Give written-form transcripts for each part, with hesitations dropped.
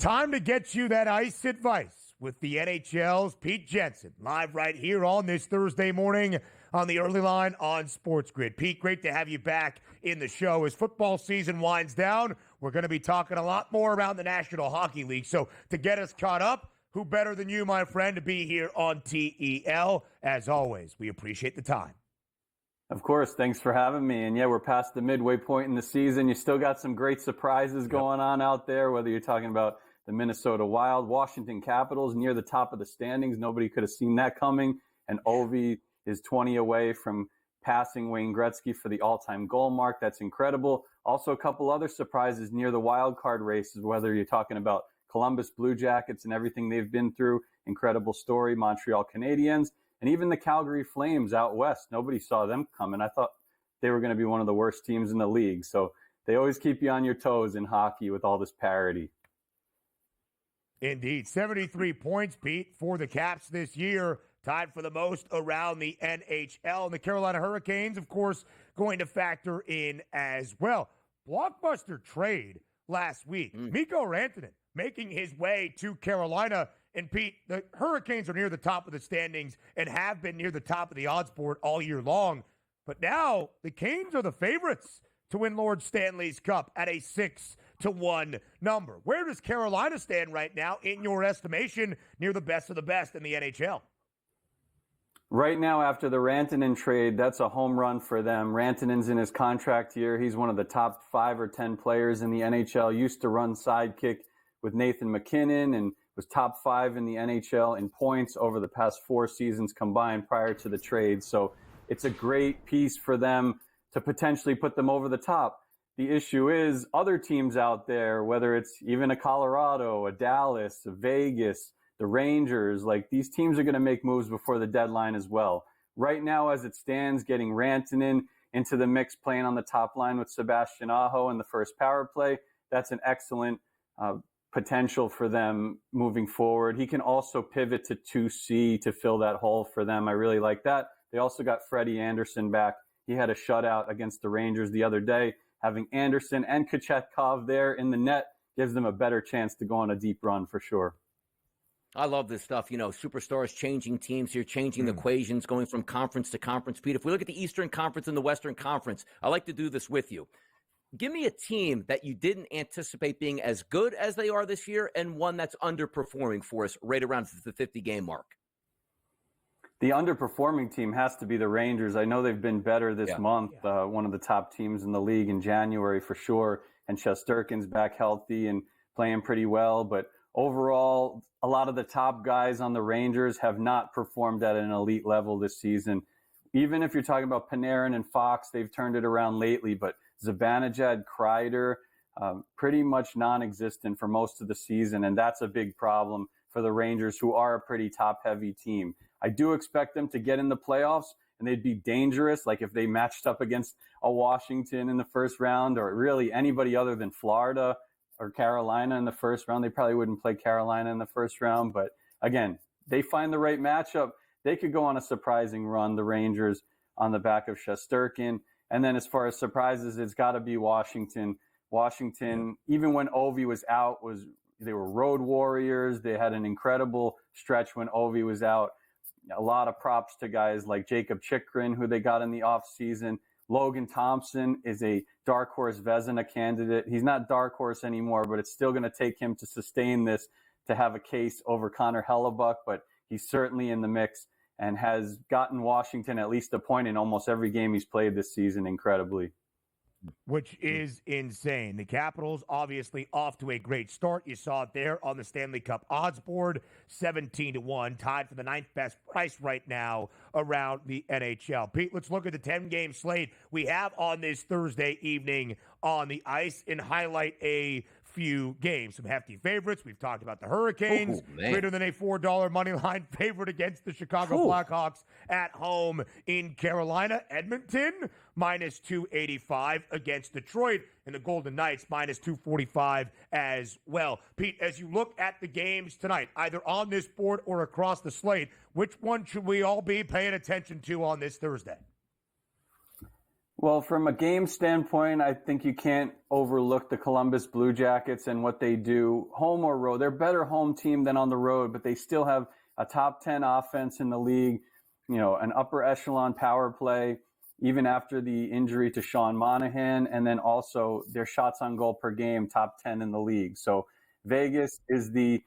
Time to get you that ice advice with the NHL's Pete Jensen, live right here on this Thursday morning on the early line on SportsGrid. Pete, great to have you back in the show. As football season winds down, we're going to be talking a lot more around the National Hockey League. So to get us caught up, who better than you, my friend, to be here on TEL? As always, we appreciate the time. Of course. Thanks for having me. And yeah, we're past the midway point in the season. You still got some great surprises going on out there, whether you're talking about the Minnesota Wild, Washington Capitals near the top of the standings. Nobody could have seen that coming. And Ovi is 20 away from passing Wayne Gretzky for the all-time goal mark. That's incredible. Also, a couple other surprises near the wild card races, whether you're talking about Columbus Blue Jackets and everything they've been through. Incredible story. Montreal Canadiens, and even the Calgary Flames out west. Nobody saw them coming. I thought they were going to be one of the worst teams in the league. So they always keep you on your toes in hockey with all this parity. Indeed. 73 points, Pete, for the Caps this year, tied for the most around the NHL. And the Carolina Hurricanes, of course, going to factor in as well. Blockbuster trade last week. Mikko Rantanen making his way to Carolina. And, Pete, the Hurricanes are near the top of the standings and have been near the top of the odds board all year long. But now the Canes are the favorites to win Lord Stanley's Cup at a 6-1 number. Where does Carolina stand right now, in your estimation, near the best of the best in the NHL? Right now, after the Rantanen trade, that's a home run for them. Rantanen's in his contract year. He's one of the top 5 or 10 players in the NHL. Used to run sidekick with Nathan McKinnon and was top 5 in the NHL in points over the past 4 seasons combined prior to the trade. So it's a great piece for them to potentially put them over the top. The issue is other teams out there, whether it's even a Colorado, a Dallas, a Vegas, the Rangers, like these teams are going to make moves before the deadline as well. Right now, as it stands, getting Rantanen into the mix, playing on the top line with Sebastian Aho in the first power play, that's an excellent potential for them moving forward. He can also pivot to 2C to fill that hole for them. I really like that. They also got Freddie Anderson back. He had a shutout against the Rangers the other day. Having Anderson and Kochetkov there in the net gives them a better chance to go on a deep run for sure. I love this stuff. You know, superstars changing teams here, changing the equations, going from conference to conference. Pete, if we look at the Eastern Conference and the Western Conference, I like to do this with you. Give me a team that you didn't anticipate being as good as they are this year and one that's underperforming for us right around the 50-game mark. The underperforming team has to be the Rangers. I know they've been better this month, one of the top teams in the league in January for sure, and Shesterkin's back healthy and playing pretty well. But overall, a lot of the top guys on the Rangers have not performed at an elite level this season. Even if you're talking about Panarin and Fox, they've turned it around lately, but Zibanejad, Kreider, pretty much non-existent for most of the season, and that's a big problem for the Rangers, who are a pretty top-heavy team. I do expect them to get in the playoffs, and they'd be dangerous, like if they matched up against a Washington in the first round, or really anybody other than Florida or Carolina in the first round. They probably wouldn't play Carolina in the first round, but again, they find the right matchup. They could go on a surprising run, the Rangers, on the back of Shesterkin. And then as far as surprises, it's got to be Washington. Washington, even when Ovi was out, they were road warriors. They had an incredible stretch when Ovi was out. A lot of props to guys like Jacob Chychrun, who they got in the offseason. Logan Thompson is a dark horse Vezina candidate. He's not dark horse anymore, but it's still going to take him to sustain this to have a case over Connor Hellebuck, but he's certainly in the mix and has gotten Washington at least a point in almost every game he's played this season, incredibly. Which is insane. The Capitals obviously off to a great start. You saw it there on the Stanley Cup odds board, 17-1, tied for the 9th best price right now around the NHL. Pete, let's look at the 10-game slate we have on this Thursday evening on the ice and highlight a few games. Some hefty favorites. We've talked about the Hurricanes, greater than a $4 money line favorite against the Chicago Blackhawks at home in Carolina. Edmonton, minus 285 against Detroit, and the Golden Knights, minus 245 as well. Pete, as you look at the games tonight, either on this board or across the slate, which one should we all be paying attention to on this Thursday? Well, from a game standpoint, I think you can't overlook the Columbus Blue Jackets and what they do home or road. They're a better home team than on the road, but they still have a top 10 offense in the league, an upper echelon power play, even after the injury to Sean Monahan, and then also their shots on goal per game, top 10 in the league. So Vegas is the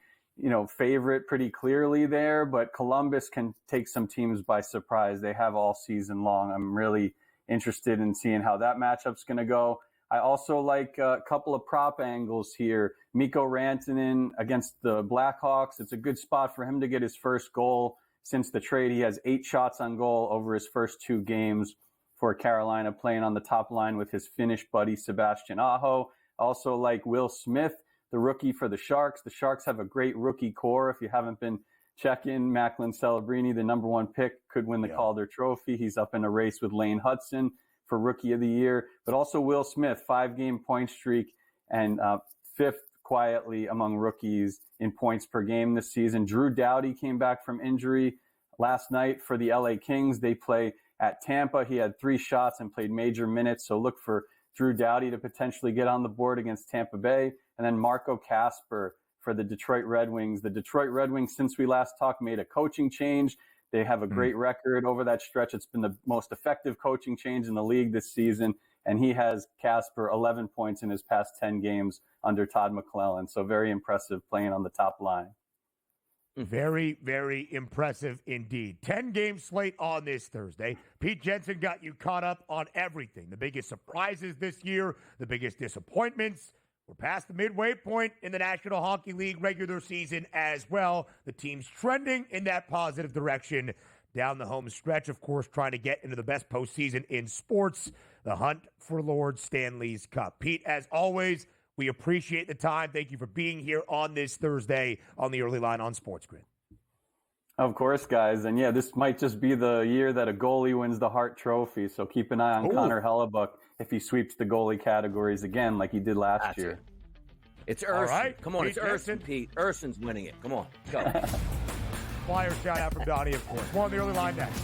favorite pretty clearly there, but Columbus can take some teams by surprise. They have all season long. I'm really interested in seeing how that matchup's going to go. I also like a couple of prop angles here. Mikko Rantanen against the Blackhawks. It's a good spot for him to get his first goal since the trade. He has 8 shots on goal over his first 2 games for Carolina, playing on the top line with his Finnish buddy Sebastian Aho. Also like Will Smith, the rookie for the Sharks. The Sharks have a great rookie core. If you haven't been checking, Macklin Celebrini, the number 1 pick, could win the Calder Trophy. He's up in a race with Lane Hudson for Rookie of the Year. But also Will Smith, 5-game point streak and 5th quietly among rookies in points per game this season. Drew Doughty came back from injury last night for the LA Kings. They play at Tampa. He had 3 shots and played major minutes. So look for Drew Doughty to potentially get on the board against Tampa Bay. And then Marco Kasper for the Detroit Red Wings. The Detroit Red Wings, since we last talked, made a coaching change. They have a great record over that stretch. It's been the most effective coaching change in the league this season. And he has Kasper 11 points in his past 10 games under Todd McClellan. So very impressive playing on the top line. Very, very impressive indeed. 10-game slate on this Thursday. Pete Jensen got you caught up on everything. The biggest surprises this year, the biggest disappointments. We're past the midway point in the National Hockey League regular season as well. The team's trending in that positive direction down the home stretch, of course, trying to get into the best postseason in sports, the hunt for Lord Stanley's Cup. Pete, as always, we appreciate the time. Thank you for being here on this Thursday on the Early Line on SportsGrid. Of course, guys. And yeah, this might just be the year that a goalie wins the Hart Trophy. So keep an eye on Connor Hellebuck if he sweeps the goalie categories again like he did last year. It's Urson. All right. Come on, Pete it's Urson, Pete. Urson's winning it. Come on, go. Flyer shout out from Donnie, of course. More on the Early Line next.